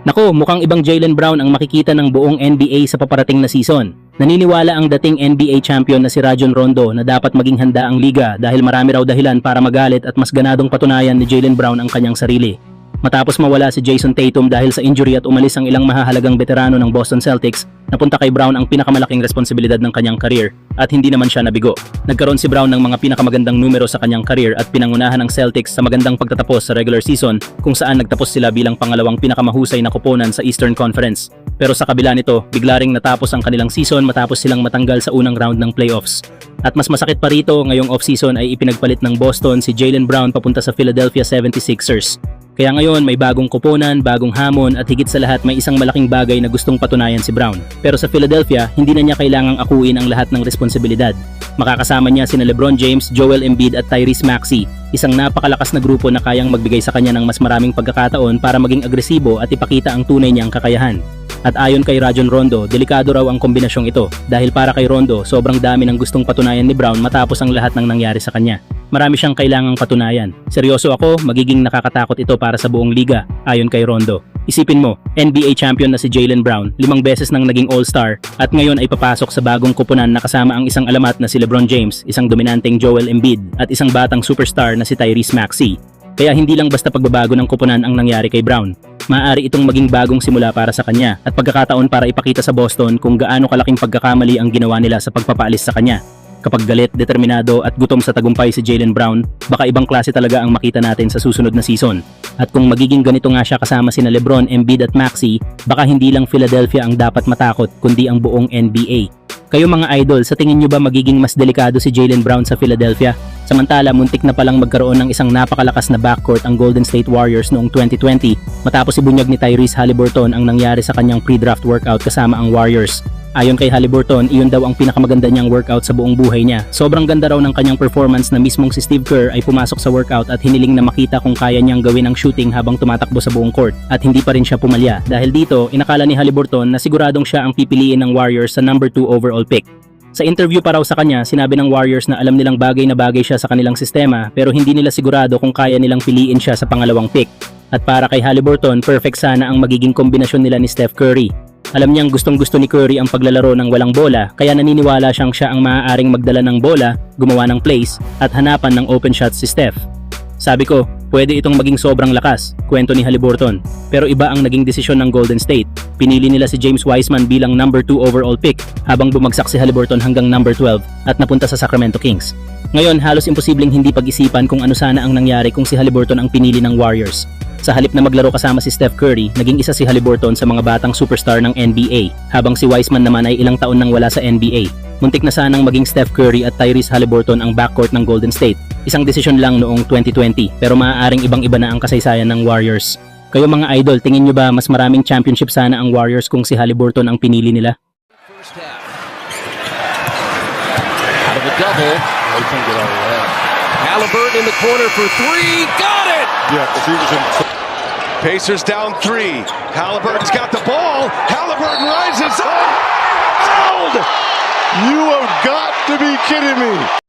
Naku, mukhang ibang Jaylen Brown ang makikita ng buong NBA sa paparating na season. Naniniwala ang dating NBA champion na si Rajon Rondo na dapat maging handa ang liga dahil marami raw dahilan para magalit at mas ganadong patunayan ni Jaylen Brown ang kanyang sarili. Matapos mawala si Jason Tatum dahil sa injury at umalis ang ilang mahahalagang veterano ng Boston Celtics, napunta kay Brown ang pinakamalaking responsibilidad ng kanyang career at hindi naman siya nabigo. Nagkaroon si Brown ng mga pinakamagandang numero sa kanyang career at pinangunahan ng Celtics sa magandang pagtatapos sa regular season kung saan nagtapos sila bilang pangalawang pinakamahusay na koponan sa Eastern Conference. Pero sa kabila nito, bigla ring natapos ang kanilang season matapos silang matanggal sa unang round ng playoffs. At mas masakit pa rito, ngayong offseason ay ipinagpalit ng Boston si Jaylen Brown papunta sa Philadelphia 76ers. Kaya ngayon may bagong koponan, bagong hamon at higit sa lahat may isang malaking bagay na gustong patunayan si Brown. Pero sa Philadelphia, hindi na niya kailangang akuin ang lahat ng responsibilidad. Makakasama niya sina LeBron James, Joel Embiid at Tyrese Maxey, isang napakalakas na grupo na kayang magbigay sa kanya ng mas maraming pagkakataon para maging agresibo at ipakita ang tunay niyang kakayahan. At ayon kay Rajon Rondo, delikado raw ang kombinasyong ito dahil para kay Rondo, sobrang dami ng gustong patunayan ni Brown matapos ang lahat ng nangyari sa kanya. Marami siyang kailangang patunayan. Seryoso ako, magiging nakakatakot ito para sa buong liga, ayon kay Rondo. Isipin mo, NBA champion na si Jaylen Brown, 5 beses nang naging All-Star, at ngayon ay papasok sa bagong koponan na kasama ang isang alamat na si LeBron James, isang dominanteng Joel Embiid, at isang batang superstar na si Tyrese Maxey. Kaya hindi lang basta pagbabago ng koponan ang nangyari kay Brown. Maaari itong maging bagong simula para sa kanya at pagkakataon para ipakita sa Boston kung gaano kalaking pagkakamali ang ginawa nila sa pagpapaalis sa kanya. Kapag galit, determinado at gutom sa tagumpay si Jaylen Brown, baka ibang klase talaga ang makita natin sa susunod na season. At kung magiging ganito nga siya kasama sina LeBron, Embiid at Maxey, baka hindi lang Philadelphia ang dapat matakot kundi ang buong NBA. Kayo mga idol, sa tingin nyo ba magiging mas delikado si Jaylen Brown sa Philadelphia? Samantala, muntik na palang magkaroon ng isang napakalakas na backcourt ang Golden State Warriors noong 2020 matapos ibunyag ni Tyrese Haliburton ang nangyari sa kanyang pre-draft workout kasama ang Warriors. Ayon kay Haliburton, iyon daw ang pinakamaganda niyang workout sa buong buhay niya. Sobrang ganda raw ng kanyang performance na mismong si Steve Kerr ay pumasok sa workout at hiniling na makita kung kaya niyang gawin ang shooting habang tumatakbo sa buong court. At hindi pa rin siya pumalya. Dahil dito, inakala ni Haliburton na siguradong siya ang pipiliin ng Warriors sa number 2 overall pick. Sa interview pa raw sa kanya, sinabi ng Warriors na alam nilang bagay na bagay siya sa kanilang sistema pero hindi nila sigurado kung kaya nilang piliin siya sa pangalawang pick. At para kay Haliburton, perfect sana ang magiging kombinasyon nila ni Steph Curry. Alam niyang gustong-gusto ni Curry ang paglalaro ng walang bola kaya naniniwala siyang siya ang maaaring magdala ng bola, gumawa ng plays at hanapan ng open shots si Steph. Sabi ko, pwede itong maging sobrang lakas, kwento ni Haliburton. Pero iba ang naging desisyon ng Golden State. Pinili nila si James Wiseman bilang number 2 overall pick habang bumagsak si Haliburton hanggang number 12 at napunta sa Sacramento Kings. Ngayon, halos imposibleng hindi pag-isipan kung ano sana ang nangyari kung si Haliburton ang pinili ng Warriors. Sa halip na maglaro kasama si Steph Curry, naging isa si Haliburton sa mga batang superstar ng NBA, habang si Wiseman naman ay ilang taon nang wala sa NBA. Muntik na sanang maging Steph Curry at Tyrese Haliburton ang backcourt ng Golden State. Isang desisyon lang noong 2020, pero maaaring ibang-iba na ang kasaysayan ng Warriors. Kayo mga idol, tingin nyo ba mas maraming championship sana ang Warriors kung si Haliburton ang pinili nila? Out of a double. Haliburton in the corner for 3. Got it! Yeah, because he was in... Pacers down 3. Haliburton's got the ball. Haliburton rises up. Fouled! You have got to be kidding me.